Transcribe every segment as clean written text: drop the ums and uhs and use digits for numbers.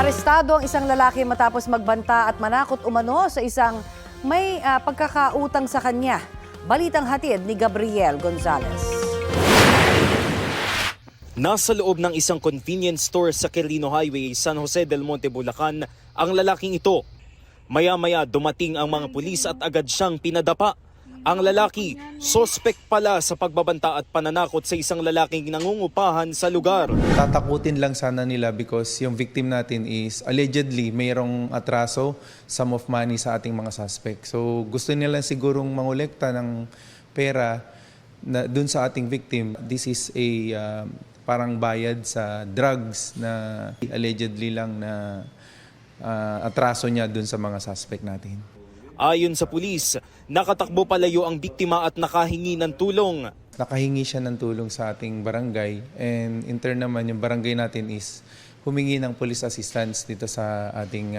Arestado ang isang lalaki matapos magbanta at manakot umano sa isang may pagkakautang sa kanya. Balitang hatid ni Gabriel Gonzalez. Nasa loob ng isang convenience store sa Quirino Highway, San Jose del Monte, Bulacan, ang lalaking ito. Maya-maya dumating ang mga pulis at agad siyang pinadapa. Ang lalaki, sospek pala sa pagbabanta at pananakot sa isang lalaking nangungupahan sa lugar. Tatakutin lang sana nila because yung victim natin is allegedly mayroong atraso, sum of money sa ating mga suspect. So gusto nila sigurong mangolekta ng pera na dun sa ating victim. This is a parang bayad sa drugs na allegedly lang na atraso niya dun sa mga suspect natin. Ayon sa pulis, nakatakbo palayo ang biktima at nakahingi ng tulong. Nakahingi siya ng tulong sa ating barangay, and in turn naman yung barangay natin is humingi ng police assistance dito sa ating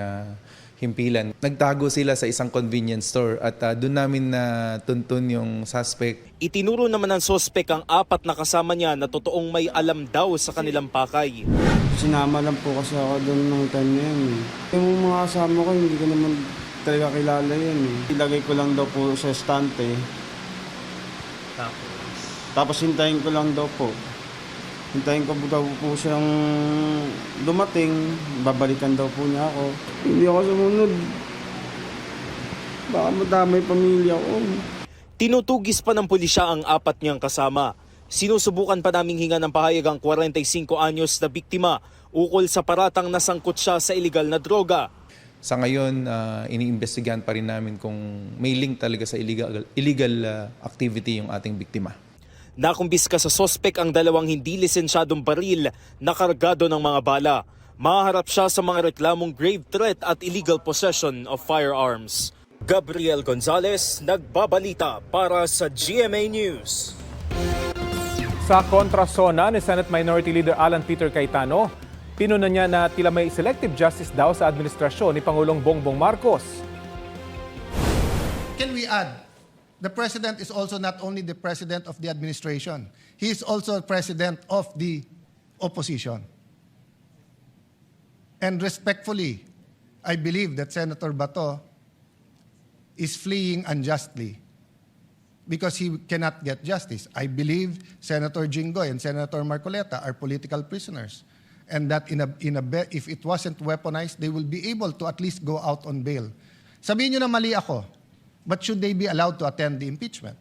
himpilan. Nagtago sila sa isang convenience store at doon namin natuntun yung suspect. Itinuro naman ng sospek ang apat na kasama niya na totoong may alam daw sa kanilang pakay. Sinama lang po kasi ako doon ng time na yan. Yung mga kasama ko, hindi ko naman talaga kilala yan. Ilagay ko lang daw po sa estante. Tapos hintayin ko lang daw po. Hintayin ko daw po siyang dumating. Babalikan daw po niya ako. Hindi ako sumunod. Baka madamay pamilya ko. Tinutugis pa ng pulisya ang apat niyang kasama. Sinusubukan pa naming hinga ng pahayag ang 45 anyos na biktima ukol sa paratang nasangkot siya sa iligal na droga. Sa ngayon, iniimbestigahan pa rin namin kung may link talaga sa illegal activity yung ating biktima. Nakumbiska sa sospek ang dalawang hindi lisensyadong baril na kargado ng mga bala. Maharap siya sa mga reklamong grave threat at illegal possession of firearms. Gabriel Gonzalez, nagbabalita para sa GMA News. Sa kontrasona ni Senate Minority Leader Alan Peter Cayetano, pinuna niya na tila may selective justice daw sa administrasyon ni Pangulong Bongbong Marcos. Can we add, the President is also not only the President of the administration, he is also President of the opposition. And respectfully, I believe that Senator Bato is fleeing unjustly because he cannot get justice. I believe Senator Jinggoy and Senator Marcoleta are political prisoners. And that if it wasn't weaponized, they will be able to at least go out on bail. Sabihin nyo na mali ako, but should they be allowed to attend the impeachment?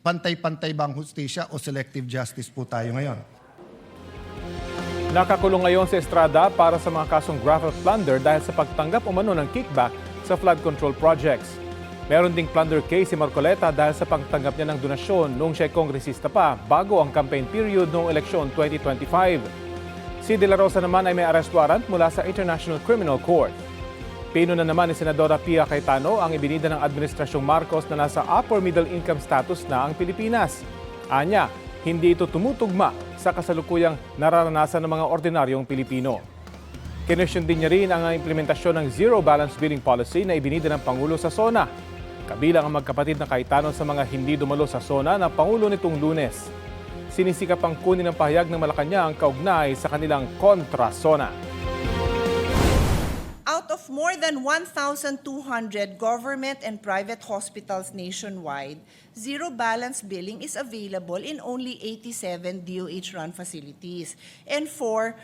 Pantay-pantay ba ang hustisya o selective justice po tayo ngayon? Nakakulong ngayon sa Estrada para sa mga kasong gravel plunder dahil sa pagtanggap umano ng kickback sa flood control projects. Meron ding plunder case si Marcoleta dahil sa pagtanggap niya ng donasyon noong siya'y kongresista pa bago ang campaign period noong eleksyon 2025. Si De La Rosa naman ay may arrest warrant mula sa International Criminal Court. Pinuna naman ni Senadora Pia Cayetano ang ibinida ng Administrasyong Marcos na nasa upper middle income status na ang Pilipinas. Anya, hindi ito tumutugma sa kasalukuyang nararanasan ng mga ordinaryong Pilipino. Kinwestiyon din niya rin ang implementasyon ng zero balance billing policy na ibinida ng Pangulo sa SONA. Kabilang ang magkapatid na Cayetano sa mga hindi dumalo sa SONA na Pangulo nitong Lunes. Sinisikap ang kunin ng pahayag ng Malacanang kaugnay sa kanilang kontra-SONA. Out of more than 1,200 government and private hospitals nationwide, zero balance billing is available in only 87 DOH-run facilities and 4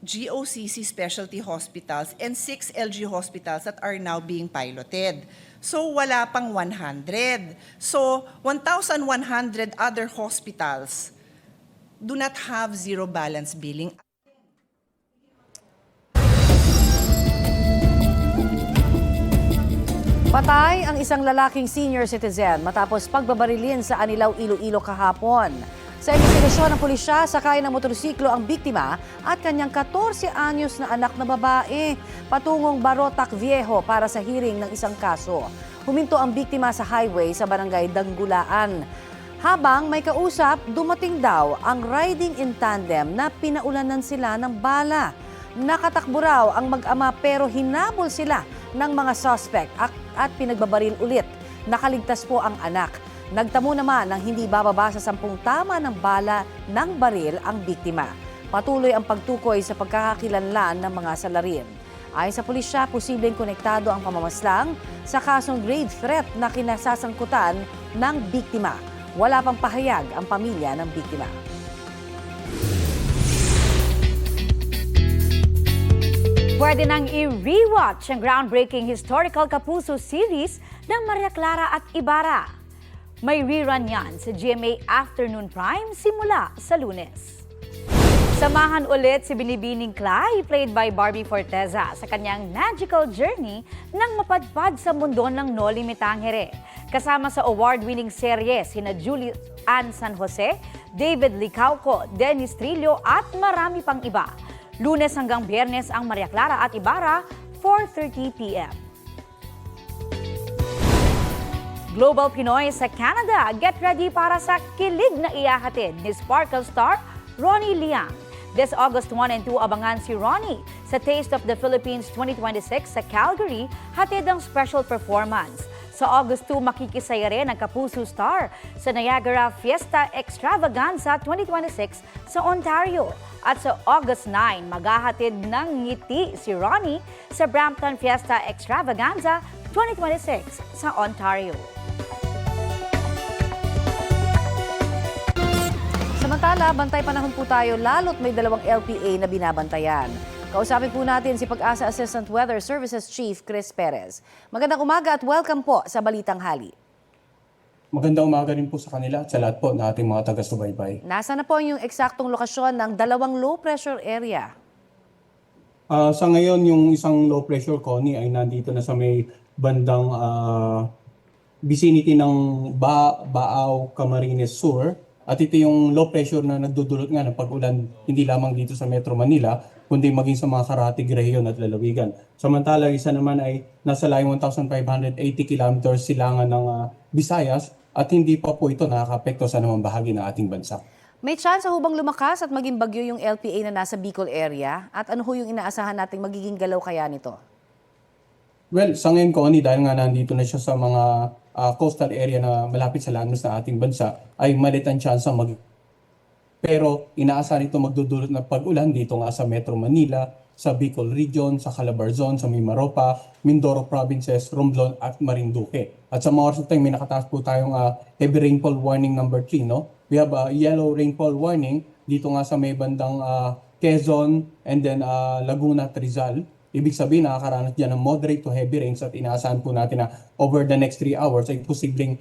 GOCC specialty hospitals and 6 LG hospitals that are now being piloted. So wala pang 100. So 1,100 other hospitals do not have zero balance billing. Patay ang isang lalaking senior citizen matapos pagbabarilin sa Anilaw, Iloilo kahapon. Sa investigasyon ng pulisya, sakay ng motorsiklo ang biktima at kanyang 14 anyos na anak na babae patungong Barotac Viejo para sa hearing ng isang kaso. Huminto ang biktima sa highway sa barangay Danggulaan. Habang may kausap, dumating daw ang riding in tandem na pinaulanan sila ng bala. Nakatakbo raw ang mag-ama pero hinabol sila ng mga suspect at pinagbabaril ulit. Nakaligtas po ang anak. Nagtamo naman ng hindi bababa sa 10 tama ng bala ng baril ang biktima. Patuloy ang pagtukoy sa pagkakakilanlan ng mga salarin. Ayon sa pulisya, posibleng konektado ang pamamaslang sa kasong grave threat na kinasasangkutan ng biktima. Wala pang pahayag ang pamilya ng biktima. Pwede nang i-rewatch ang groundbreaking historical Kapuso series ng Maria Clara at Ibarra. May rerun yan sa GMA Afternoon Prime simula sa Lunes. Samahan ulit si Binibining Clay, played by Barbie Forteza, sa kanyang magical journey nang mapadpad sa mundo ng Noli Me Tangere. Kasama sa award-winning serye sina Julie Ann San Jose, David Licauco, Dennis Trillo at marami pang iba. Lunes hanggang Biyernes ang Maria Clara at Ibarra, 4:30 p.m. Global Pinoy sa Canada, get ready para sa kilig na iyahatid ni Sparkle star Ronnie Liang. This August 1 and 2, abangan si Ronnie sa Taste of the Philippines 2026 sa Calgary, hatid ang special performance. Sa August 2, makikisaya rin ang Kapuso star sa Niagara Fiesta Extravaganza 2026 sa Ontario. At sa August 9, maghahatid ng ngiti si Ronnie sa Brampton Fiesta Extravaganza 2026 sa Ontario. Samantala, bantay panahon po tayo lalo't may dalawang LPA na binabantayan. Kausapin po natin si Pag-asa Assistant Weather Services Chief Chris Perez. Magandang umaga at welcome po sa Balitang Hali. Magandang umaga rin po sa kanila at sa lahat po na ating mga taga-subaybay. Nasaan na po yung eksaktong lokasyon ng dalawang low pressure area? Sa ngayon, yung isang low pressure, Connie, ay nandito na sa may bandang vicinity ng Baaw, Camarines Sur. At ito yung low pressure na nagdudulot nga ng pag-ulan hindi lamang dito sa Metro Manila, kundi maging sa mga karatig rehiyon at lalawigan. Samantala, isa naman ay nasa layong 1,580 kilometers silangan ng Visayas at hindi pa po ito nakakapekto sa namang bahagi ng ating bansa. May chance ho bang lumakas at maging bagyo yung LPA na nasa Bicol area? At ano ho yung inaasahan nating magiging galaw kaya nito? Well, sa ngayon, Connie, dahil nga nandito na siya sa mga coastal area na malapit sa landas ng ating bansa, ay malit ang chance pero inaasahan ito magdudulot ng pag-ulan dito nga sa Metro Manila, sa Bicol Region, sa Calabarzon, sa Mimaropa, Mindoro Provinces, Romblon at Marinduque. At sa mga oras na tayo, may nakataas po tayong heavy rainfall warning number 3. No? We have a yellow rainfall warning dito nga sa may bandang Quezon and then Laguna at Rizal. Ibig sabihin, nakakaranas dyan ng moderate to heavy rains at inaasahan po natin na over the next 3 hours ay posibleng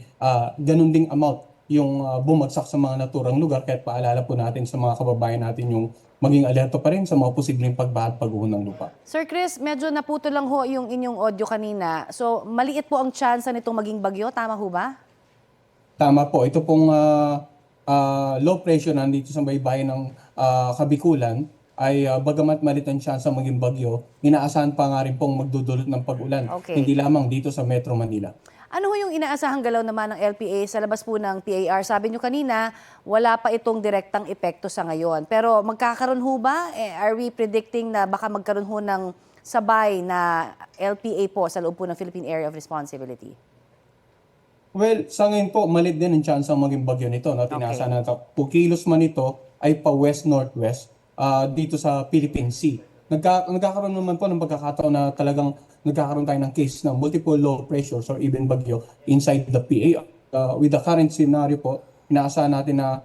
ganun ding amount yung bumagsak sa mga naturang lugar. Kaya paalala po natin sa mga kababayan natin yung maging alerto pa rin sa mga posibleng pagbaha at pag-uho ng lupa. Sir Chris, medyo naputo lang ho yung inyong audio kanina. So, maliit po ang chance nitong maging bagyo. Tama ho ba? Tama po. Ito pong low pressure nandito sa baybayin ng Kabikulan ay bagamat malit ang chance maging bagyo, inaasahan pa nga rin pong magdudulot ng pag-ulan. Okay. Hindi lamang dito sa Metro Manila. Ano ho yung inaasahang galaw naman ng LPA sa labas po ng PAR? Sabi nyo kanina, wala pa itong direktang epekto sa ngayon. Pero magkakaroon ho ba? Are we predicting na baka magkaroon ho ng sabay na LPA po sa loob po ng Philippine Area of Responsibility? Well, sa ngayon po, malit din ang chance maging bagyo nito. No? Tinaasahan natin. Kung kilos man ito ay pa west-northwest dito sa Philippine Sea. Nagkakaroon naman po ng pagkakataon na talagang nagkakaroon tayo ng case ng multiple low pressures or even bagyo inside the PA. With the current scenario po, inaasahan natin na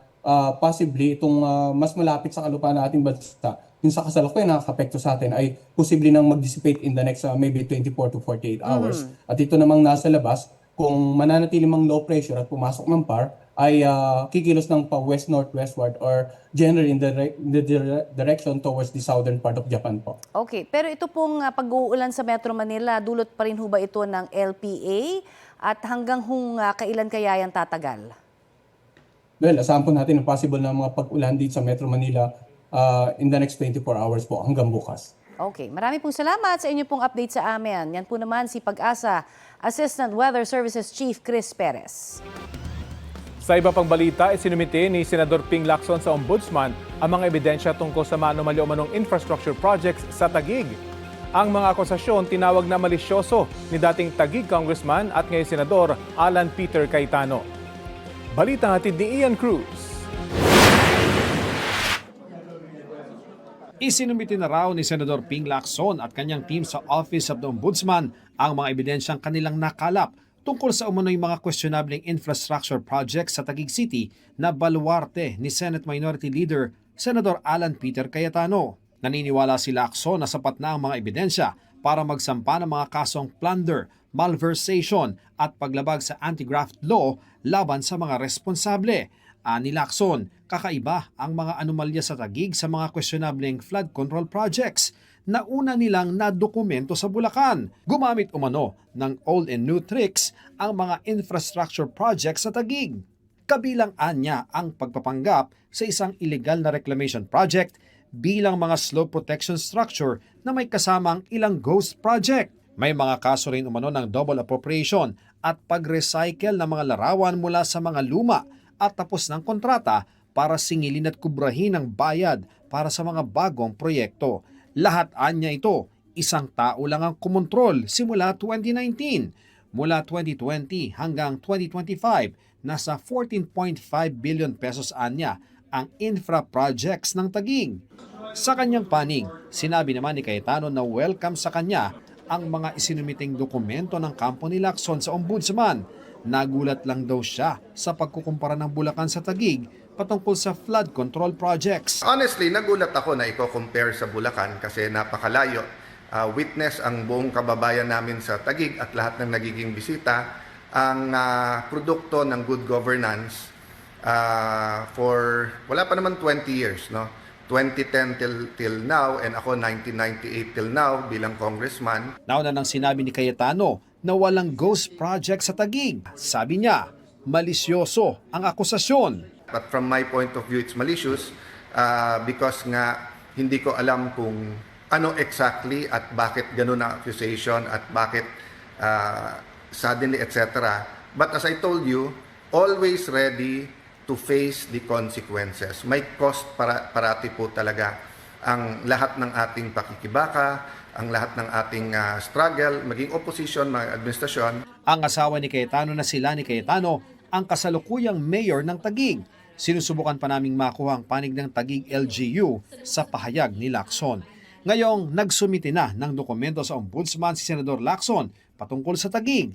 possibly itong mas malapit sa kalupaan ng ating bansa, yung sa kasalukuyan nakakapekto sa atin ay posible nang mag-dissipate in the next maybe 24 to 48 hours. At ito namang nasa labas, kung mananatili mang low pressure at pumasok ng PAR, ay kikilos ng pa west-northwestward or generally in the direction towards the southern part of Japan po. Okay, pero ito pong pag-uulan sa Metro Manila, dulot pa rin ho ba ito ng LPA? At hanggang kailan kaya yan tatagal? Well, asahan po natin ang possible na mga pag-ulan dito sa Metro Manila in the next 24 hours po hanggang bukas. Okay, marami pong salamat sa inyo pong update sa amin. Yan po naman si Pag-asa Assistant Weather Services Chief Chris Perez. Sa iba pang balita, isinumite ni Senador Ping Lacson sa Ombudsman ang mga ebidensya tungkol sa mano-mali umanong infrastructure projects sa Taguig. Ang mga akusasyon tinawag na malisyoso ni dating Taguig Congressman at ngayon Senador Alan Peter Cayetano. Balita hatid ni Ian Cruz. Isinumiti na raw ni Senador Ping Lacson at kanyang team sa Office of the Ombudsman ang mga ebidensyang kanilang nakalap tungkol sa umano'y mga questionableng infrastructure projects sa Taguig City na baluarte ni Senate Minority Leader Senador Alan Peter Cayetano. Naniniwala si Lacson na sapat na ang mga ebidensya para magsampa ng mga kasong plunder, malversation at paglabag sa anti-graft law laban sa mga responsable. Ani Lacson, kakaiba ang mga anomalya sa Taguig sa mga questionableng flood control projects na una nilang nadokumento sa Bulacan. Gumamit umano ng old and new tricks ang mga infrastructure projects sa Taguig. Kabilang anya ang pagpapanggap sa isang illegal na reclamation project bilang mga slope protection structure na may kasamang ilang ghost project. May mga kaso rin umano ng double appropriation at pag-recycle ng mga larawan mula sa mga luma at tapos ng kontrata para singilin at kubrahin ang bayad para sa mga bagong proyekto. Lahat anya ito, isang tao lang ang kumontrol simula 2019. Mula 2020 hanggang 2025, nasa 14.5 billion pesos anya ang infra projects ng Taguig. Sa kanyang panig, sinabi naman ni Cayetano na welcome sa kanya ang mga isinumiting dokumento ng kampo ni Lacson sa Ombudsman. Nagulat lang daw siya sa pagkukumpara ng Bulacan sa Taguig patungkol sa flood control projects. Honestly, nagulat ako na i-compare sa Bulacan kasi napakalayo. Witness ang buong kababayan namin sa Taguig at lahat ng nagiging bisita ang produkto ng good governance for wala pa naman 20 years, no? 2010 till now and ako 1998 till now bilang congressman. Nauna nang sinabi ni Cayetano na walang ghost project sa Taguig. Sabi niya, malisyoso ang akusasyon. But from my point of view, it's malicious because nga hindi ko alam kung ano exactly at bakit ganun ang accusation at bakit suddenly etc. But as I told you, always ready to face the consequences. May cost parati po talaga ang lahat ng ating pakikibaka, ang lahat ng ating struggle, maging opposition, mga administrasyon. Ang asawa ni Cayetano na sila ni Cayetano ang kasalukuyang mayor ng Taguig. Sinusubukan pa naming makuha ang panig ng Taguig LGU sa pahayag ni Lacson. Ngayong nagsumite na ng dokumento sa Ombudsman si Senador Lacson patungkol sa Taguig.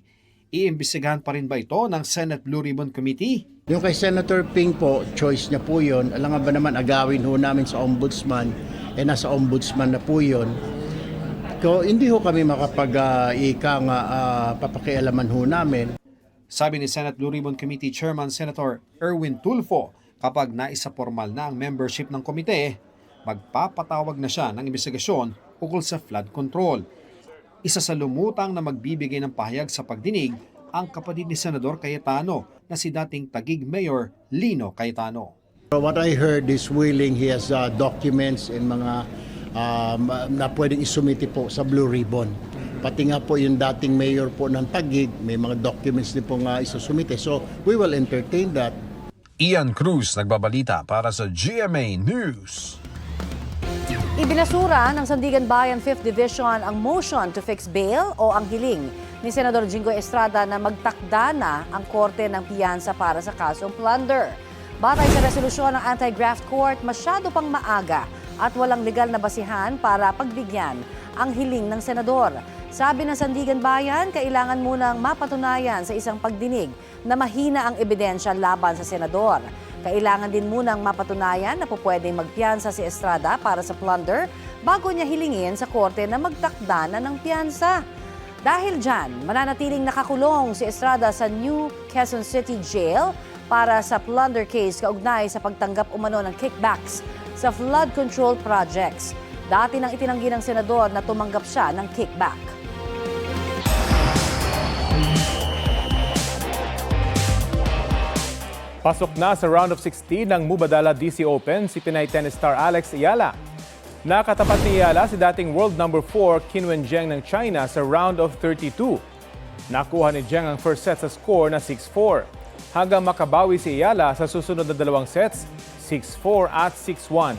Iimbestigahan pa rin ba ito ng Senate Blue Ribbon Committee? Yung kay Senator Ping po, choice niya po yun. Alam nga ba naman agawin ho namin sa Ombudsman, nasa Ombudsman na po yun. Hindi ho kami papakialaman ho namin. Sabi ni Senate Blue Ribbon Committee Chairman Senator Erwin Tulfo, kapag naisa formal na ang membership ng komite, magpapatawag na siya ng investigasyon ukol sa flood control. Isa sa lumutang na magbibigay ng pahayag sa pagdinig ang kapatid ni Senador Cayetano na si dating Taguig Mayor Lino Cayetano. What I heard is willing, he has documents and mga na pwedeng isumiti po sa Blue Ribbon. Pati nga po yung dating mayor po ng Taguig, may mga documents din po nga isusumite. So we will entertain that. Ian Cruz nagbabalita para sa GMA News. Ibinasura ng Sandigan Bayan 5th Division ang motion to fix bail o ang hiling ni Senador Jinggoy Estrada na magtakda na ang korte ng piyansa para sa kasong plunder. Batay sa resolusyon ng Anti-Graft Court, masyado pang maaga at walang legal na basihan para pagbigyan ang hiling ng senador. Sabi ng Sandigan Bayan, kailangan munang mapatunayan sa isang pagdinig na mahina ang ebidensya laban sa senador. Kailangan din munang mapatunayan na pupwedeng magpiyansa si Estrada para sa plunder bago niya hilingin sa korte na magtakda na ng piyansa. Dahil dyan, mananatiling nakakulong si Estrada sa New Quezon City Jail para sa plunder case kaugnay sa pagtanggap umano ng kickbacks sa flood control projects. Dati nang itinanggi ng senador na tumanggap siya ng kickback. Pasok na sa round of 16 ng Mubadala DC Open si Pinay tennis star Alex Ayala. Nakatapat ni Ayala si dating world number 4 Qin Wenjiang ng China sa round of 32. Nakuha ni Jiang ang first set sa score na 6-4. Hanggang makabawi si Ayala sa susunod na dalawang sets, 6-4 at 6-1.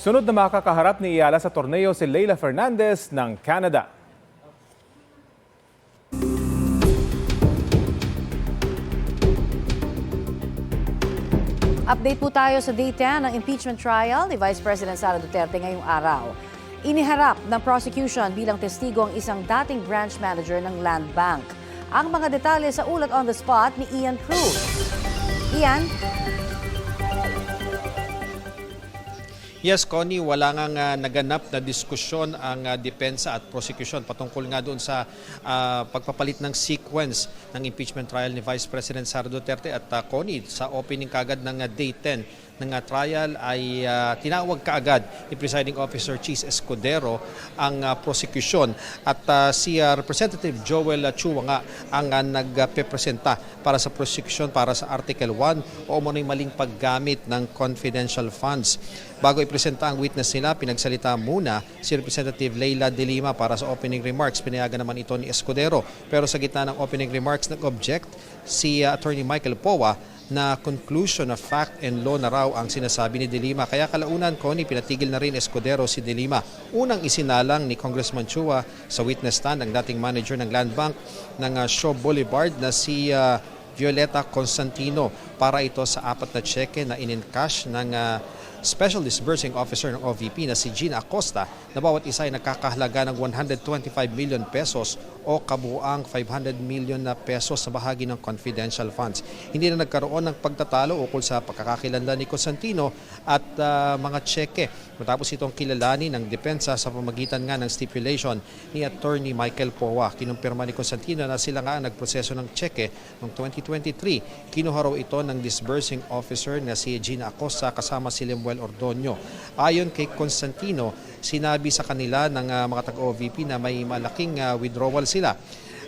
Sunod na makakaharap ni Ayala sa torneo si Leila Fernandez ng Canada. Update po tayo sa day 10 ng impeachment trial ni Vice President Sara Duterte ngayong araw. Iniharap ng prosecution bilang testigo ang isang dating branch manager ng Land Bank. Ang mga detalye sa ulat on the spot ni Ian Cruz. Ian? Yes, Connie, wala nga naganap na diskusyon ang depensa at prosecution patungkol nga doon sa pagpapalit ng sequence ng impeachment trial ni Vice President Sara Duterte. At Connie, sa opening kagad ng day 10 ng trial ay tinawag kaagad ni Presiding Officer Cheese Escudero ang prosecution. At si Representative Joel Chua nga ang nagpepresenta para sa prosecution para sa Article 1 o umano'y maling paggamit ng confidential funds. Bago ipresenta ang witness nila, pinagsalita muna si Representative Leila De Lima para sa opening remarks. Pinayagan naman ito ni Escudero. Pero sa gitna ng opening remarks, nag-object si Attorney Michael Powa na conclusion of fact and law na raw ang sinasabi ni De Lima. Kaya kalaunan, Connie, pinatigil na rin Escudero si De Lima. Unang isinalang ni Congressman Chua sa witness stand ang dating manager ng Land Bank ng Shaw Boulevard na si Violeta Constantino para ito sa 4 na cheque na in-encash ng Special Disbursing Officer ng OVP na si Gina Acosta na bawat isa ay nakakahalaga ng 125 million pesos o kabuang 500 million na pesos sa bahagi ng confidential funds. Hindi na nagkaroon ng pagtatalo ukol sa pagkakakilanlan ni Constantino at mga cheque matapos itong kilalanin ng depensa sa pamagitan nga ng stipulation ni Attorney Michael Powa. Kinumpirma ni Constantino na sila nga ang nagproseso ng cheque noong 2023. Kinuha raw ito ng disbursing officer na si Gina Acosta kasama si Lemuel Ordonio. Ayon kay Constantino, sinabi sa kanila ng mga taga-OVP na may malaking withdrawal sila.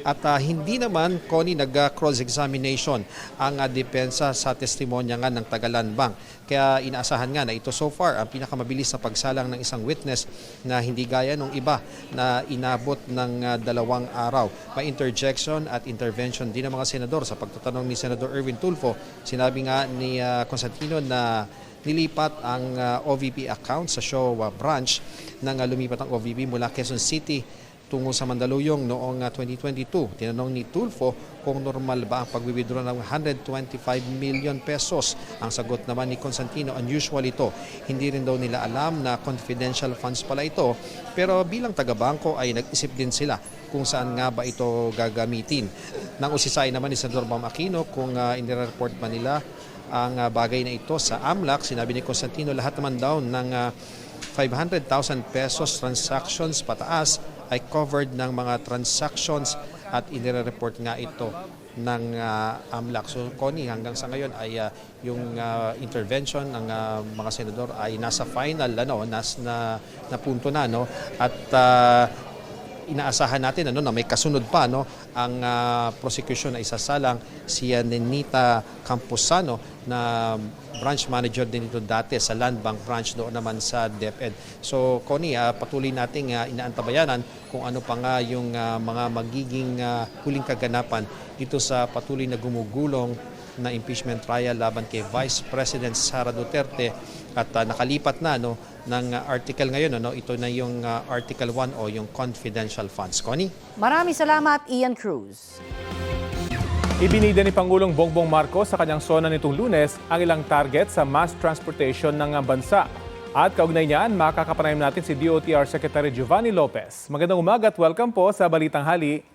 At hindi naman, Connie, nag-cross-examination ang depensa sa testimonya nga ng Tagalan Bank. Kaya inaasahan nga na ito so far ang pinakamabilis na pagsalang ng isang witness na hindi gaya ng iba na inabot ng 2 araw. May interjection at intervention din ng mga senador sa pagtatanong ni Senador Erwin Tulfo. Sinabi nga ni Constantino na nilipat ang OVP account sa Shaw branch nang lumipat ang OVP mula Quezon City tungo sa Mandaluyong noong 2022. Tinanong ni Tulfo kung normal ba ang pag-withdraw ng 125 million pesos. Ang sagot naman ni Constantino, unusual ito. Hindi rin daw nila alam na confidential funds pala ito. Pero bilang taga-bangko ay nag-isip din sila kung saan nga ba ito gagamitin. Nang usisay naman ni Senador Bam Aquino kung inireport pa nila ang bagay na ito sa AMLAC. Sinabi ni Constantino lahat naman daw ng 500,000 pesos transactions pataas ay covered ng mga transactions at inire-report nga ito ng AMLAC. So Connie, hanggang sa ngayon ay yung intervention ng mga senador ay nasa final na punto na at inaasahan natin na may kasunod pa ang prosecution ay isasalang si Nenita Camposano na branch manager din ito dati sa Land Bank branch doon naman sa DepEd. So Connie, patuloy nating inaantabayanan kung ano pa nga yung mga magiging huling kaganapan dito sa patuloy na gumugulong na impeachment trial laban kay Vice President Sara Duterte at nakalipat na ng article ngayon ito na yung Article 1 o yung confidential funds. Connie? Maraming salamat, Ian Cruz. Ibinida ni Pangulong Bongbong Marcos sa kanyang sona nitong Lunes ang ilang target sa mass transportation ng bansa. At kaugnay niyan, makakapanayam natin si DOTR Secretary Giovanni Lopez. Magandang umaga at welcome po sa Balitang Hali.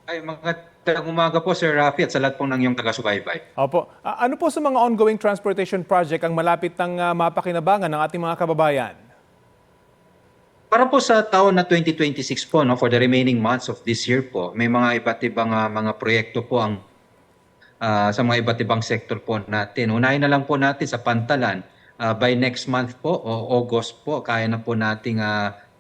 Ay, magandang umaga po Sir Rafi at sa lahat po ng iyong taga-subaybay. Opo. Ano po sa mga ongoing transportation project ang malapit ng mapakinabangan ng ating mga kababayan? Para po sa taon na 2026 po, for the remaining months of this year po, may mga iba't ibang mga proyekto po ang sa mga iba't ibang sektor po natin. Unahin na lang po natin sa Pantalan. By next month po o August po, kaya na po nating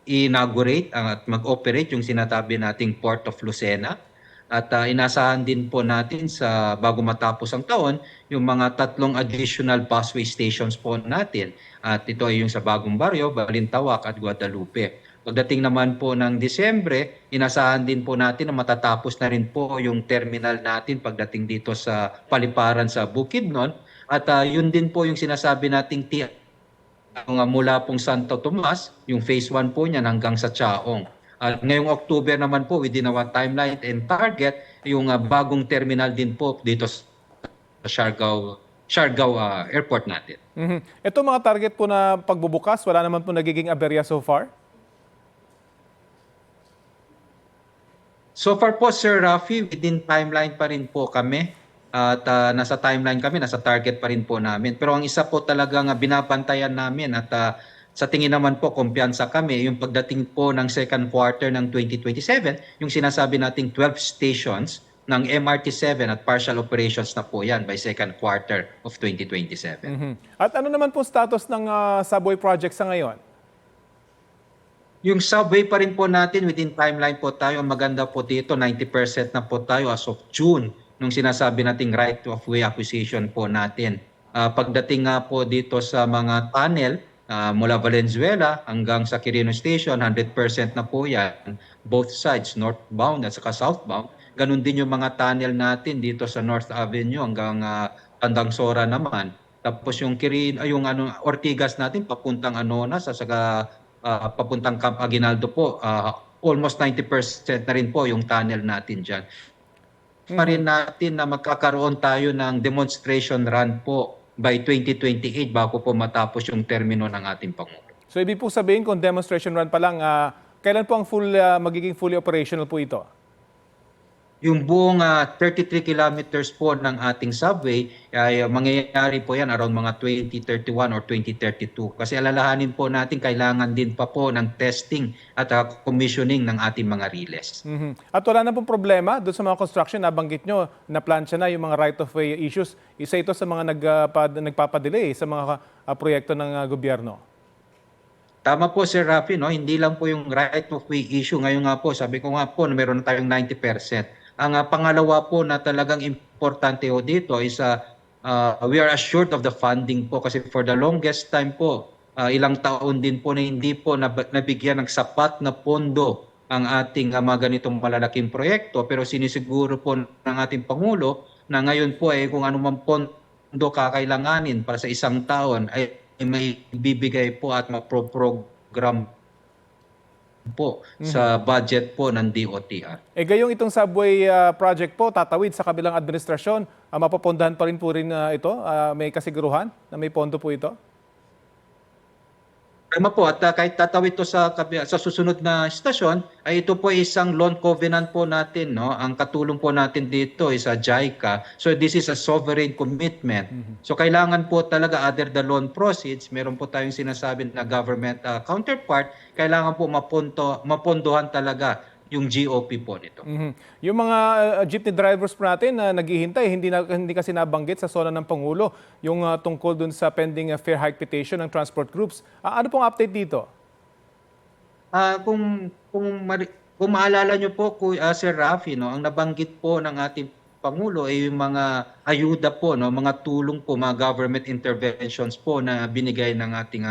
i-inaugurate at mag-operate yung sinatabi nating Port of Lucena. At inasahan din po natin sa bago matapos ang taon, yung mga 3 additional busway stations po natin. At ito ay yung sa Bagong Baryo, Balintawak at Guadalupe. Pagdating naman po ng Disyembre, inasahan din po natin na matatapos na rin po yung terminal natin pagdating dito sa Paliparan sa Bukidnon. At yun din po yung sinasabi nating mula pong Santo Tomas, yung phase 1 po niyan hanggang sa Chaong. Ngayong October naman po, within our timeline and target, yung bagong terminal din po dito sa Siargao Airport natin. Ito mga target po na pagbubukas, wala naman po nagiging aberya so far? So far po, Sir Rafi, within timeline pa rin po kami. At nasa timeline kami, nasa target pa rin po namin. Pero ang isa po talagang binabantayan namin at sa tingin naman po, kumpiyansa kami, yung pagdating po ng second quarter ng 2027, yung sinasabi nating 12 stations ng MRT7 at partial operations na po yan by second quarter of 2027. At ano naman po status ng subway project sa ngayon? Yung subway pa rin po natin, within timeline po tayo, ang maganda po dito, 90% na po tayo as of June, nung sinasabi nating right of way acquisition po natin. Pagdating nga po dito sa mga tunnel, mula Valenzuela hanggang sa Quirino Station, 100% na po yan, both sides, northbound at saka southbound. Ganun din yung mga tunnel natin dito sa North Avenue hanggang Tandang Sora naman. Tapos yung Ortigas natin papuntang Anonas at saka papuntang Camp Aguinaldo po, almost 90% na rin po yung tunnel natin dyan. Pa rin natin na magkakaroon tayo ng demonstration run po by 2028 bago po matapos yung termino ng ating Pangulo. So ibig po sabihin kung demonstration run pa lang, kailan po ang magiging fully operational po ito? Yung buong 33 kilometers po ng ating subway ay mangyayari po yan around mga 2031 or 2032. Kasi alalahanin po natin kailangan din pa po ng testing at commissioning ng ating mga riles. At wala na pong problema doon sa mga construction, nabanggit nyo, na-plansya na yung mga right-of-way issues. Isa ito sa mga nagpapadelay sa mga proyekto ng gobyerno. Tama po, Sir Rafi, no? Hindi lang po yung right-of-way issue. Ngayon nga po, sabi ko nga po, na meron na tayong 90%. Ang pangalawa po na talagang importante ho dito is we are assured of the funding po kasi for the longest time po, ilang taon din po na hindi po nabigyan ng sapat na pondo ang ating mga ganitong malalaking proyekto. Pero sinisiguro po ng ating Pangulo na ngayon po kung anumang pondo kakailanganin para sa isang taon ay may bibigay po at maproprogram po sa budget po ng DOTR. Gayong itong subway project po, tatawid sa kabilang administrasyon, mapapondahan pa rin po ito? May kasiguruhan na may pondo po ito? Tama po, at kahit tatawid ito sa susunod na istasyon, ay ito po isang loan covenant po natin. No? Ang katulong po natin dito is JICA. So this is a sovereign commitment. So kailangan po talaga, other the loan proceeds, meron po tayong sinasabi na government counterpart, kailangan po mapondohan talaga yung GOP po nito. Yung mga jeepney drivers po natin na naghihintay, hindi kasi nabanggit sa SONA ng Pangulo yung tungkol dun sa pending fair hike petition ng transport groups. Ano pong update dito? Kung maalala nyo po, Sir Rafi, no, ang nabanggit po ng ating Pangulo ay yung mga ayuda po, no, mga tulong po, mga government interventions po na binigay ng ating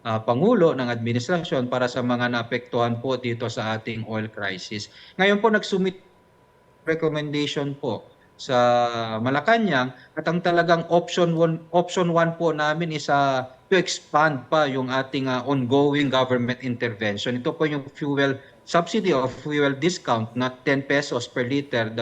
Pangulo ng administrasyon para sa mga naapektuhan po dito sa ating oil crisis. Ngayon po nagsumit recommendation po sa Malacanang at ang talagang option 1 po namin is to expand pa yung ating ongoing government intervention. Ito po yung fuel subsidy or fuel discount na 10 pesos per liter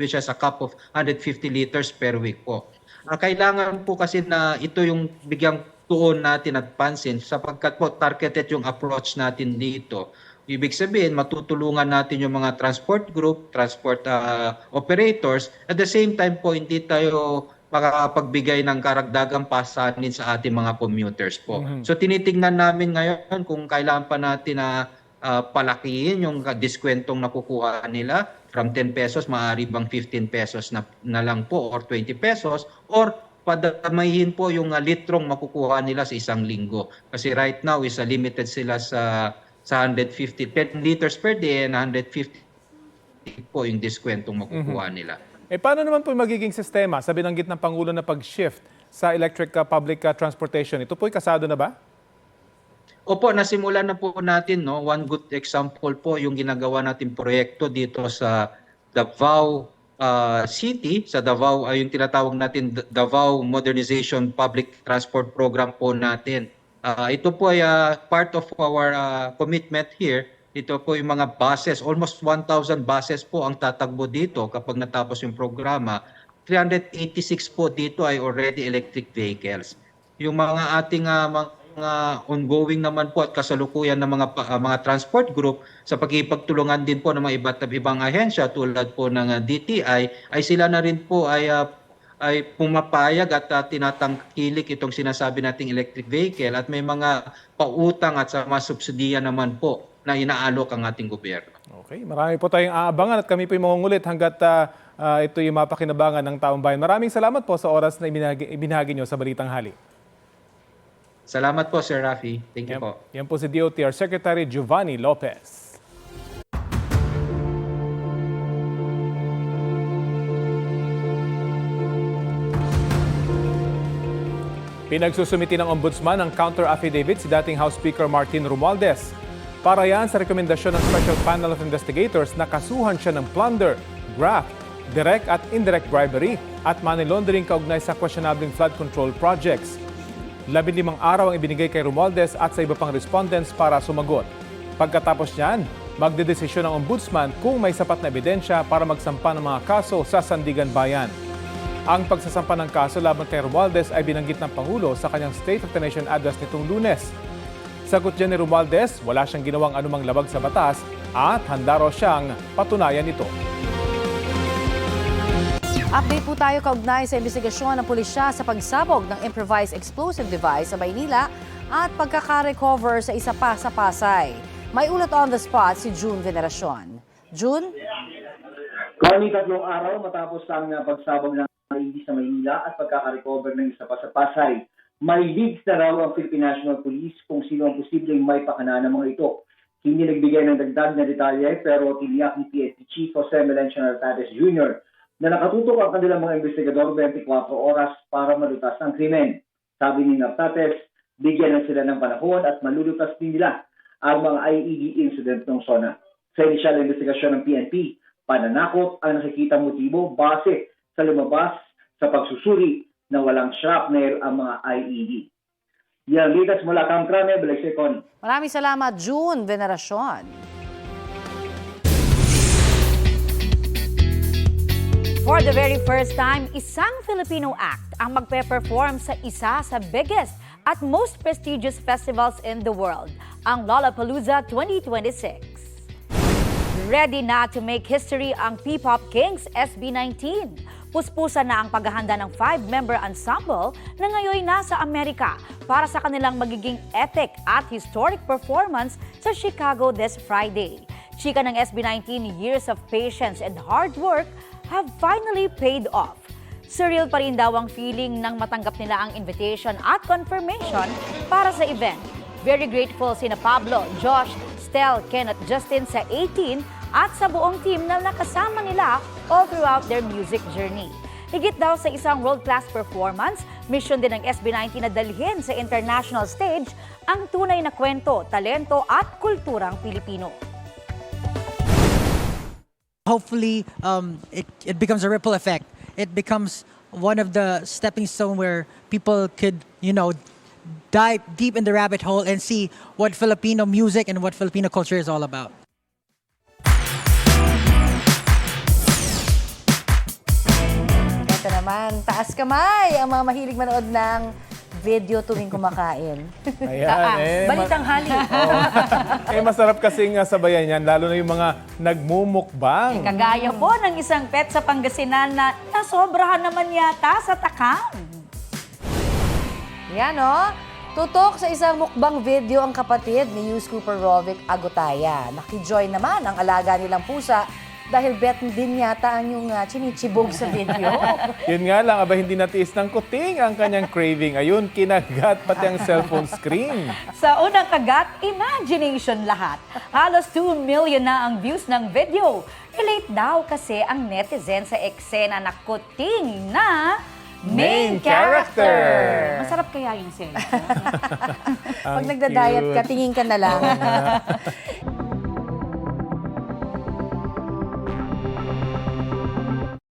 which has a cap of 150 liters per week po. Kailangan po kasi na ito yung bigyang tuon natin at pansin sapagkat po targeted yung approach natin dito. Ibig sabihin, matutulungan natin yung mga transport group, transport operators. At the same time po, hindi tayo makakapagbigay ng karagdagang pasanin sa ating mga commuters po. So tinitingnan namin ngayon kung kailangan pa natin na palakihin yung diskwentong nakukuha nila from 10 pesos, maaari bang 15 pesos na lang po or 20 pesos or padamahin po yung litrong makukuha nila sa isang linggo. Kasi right now is limited sila sa 150, 10 liters per day and 150 po yung diskwentong makukuha nila. Paano naman po yung magiging sistema sa binanggit ng Pangulo na pag-shift sa electric public transportation? Ito po'y kasado na ba? Opo, nasimulan na po natin. No? One good example po yung ginagawa natin proyekto dito sa Davao City, sa Davao ay yung tinatawag natin Davao Modernization Public Transport Program po natin. Ito po ay part of our commitment here. Ito po yung mga buses, almost 1,000 buses po ang tatagbo dito kapag natapos yung programa. 386 po dito ay already electric vehicles. Yung mga ating mga ongoing naman po at kasalukuyan ng mga transport group sa pagkipagtulungan din po ng mga iba't ibang ahensya tulad po ng DTI ay sila na rin po ay pumapayag at tinatangkilik itong sinasabi nating electric vehicle at may mga pautang at sa mga subsidiya naman po na inaalok ang ating gobyerno. Okay, marami po tayong aabangan at kami po yung mangungulit hanggat ito yung mapakinabangan ng taong bayan. Maraming salamat po sa oras na ibinahagi nyo sa Balitang Hali. Salamat po, Sir Rafi. Thank you po. Yan po si DOTR Secretary Giovanni Lopez. Pinagsusumiti ng Ombudsman ang counter-affidavit si dating House Speaker Martin Romualdez. Para yan sa rekomendasyon ng Special Panel of Investigators na kasuhan siya ng plunder, graft, direct at indirect bribery at money laundering kaugnay sa questionabling flood control projects. 15 araw ang ibinigay kay Romualdez at sa iba pang respondents para sumagot. Pagkatapos niyan, magdedesisyon ang Ombudsman kung may sapat na ebidensya para magsampa ng mga kaso sa Sandigan Bayan. Ang pagsasampa ng kaso laban kay Romualdez ay binanggit ng Pangulo sa kanyang State of the Nation address nitong Lunes. Sagot dyan ni Romualdez, wala siyang ginawang anumang labag sa batas at handa raw siyang patunayan ito. Update po tayo kaugnay sa investigasyon ng pulisya sa pagsabog ng improvised explosive device sa Maynila at pagkaka-recover sa isa pa sa Pasay. May ulat on the spot si June Veneracion. June? Connie, 3 araw matapos ang pagsabog ng IED sa Maynila at pagkaka-recover ng isa pa sa Pasay. May leads na raw ang Philippine National Police kung sino ang posibleng may pakana ng mga ito. Hindi nagbigay ng dagdag na detalye pero tiniyak ni PNP Chief Jose Melencio Nartates Jr. na nakatutok ang kanilang mga investigador 24 oras para malutas ang krimen. Sabi ni Nartates, bigyan na sila ng panahon at malulutas din nila ang mga IED incident ng SONA. Sa inisyal na investigasyon ng PNP, pananakot ang nakikita motibo base sa lumabas sa pagsusuri na walang shrapnel ang mga IED. Yan, litas mula Kamkrame, Balaysecon. Maraming salamat, June Veneracion. For the very first time, isang Filipino act ang magpe-perform sa isa sa biggest at most prestigious festivals in the world, ang Lollapalooza 2026. Ready na to make history ang P-Pop Kings SB19. Puspusan na ang paghahanda ng 5-member ensemble na ngayon nasa Amerika para sa kanilang magiging epic at historic performance sa Chicago this Friday. Chika ng SB19, years of patience and hard work have finally paid off. Surreal pa rin daw ang feeling nang matanggap nila ang invitation at confirmation para sa event. Very grateful sina Pablo, Josh, Stel, Ken at Justin sa 18 at sa buong team na nakasama nila all throughout their music journey. Higit daw sa isang world-class performance, mission din ng SB19 na dalhin sa international stage ang tunay na kwento, talento at kulturang Pilipino. Hopefully, it becomes a ripple effect. It becomes one of the stepping stone where people could, dive deep in the rabbit hole and see what Filipino music and what Filipino culture is all about. Ito naman, taas kamay ang mga mahilig manood ng video tuwing kumakain. Ayan, Balitang Hali. Masarap kasing sabayan yan, lalo na yung mga nagmumukbang. Kagaya po ng isang pet sa Pangasinan na nasobrahan naman yata sa takam. Yan o. Tutok sa isang mukbang video ang kapatid ni News Cooper Rovic Agutaya. Nakijoin naman ang alaga nilang pusa dahil bet din yata ang yung chinichibog sa video. Yun nga lang, hindi natiis ng kuting ang kanyang craving. Ayun, kinagat pati ang cellphone screen. Sa unang kagat, imagination lahat. Halos 2 million na ang views ng video. Relate daw kasi ang netizen sa eksena na kuting na main character. Masarap kaya yung scene. Pag nagda-diet ka, tingin ka na lang.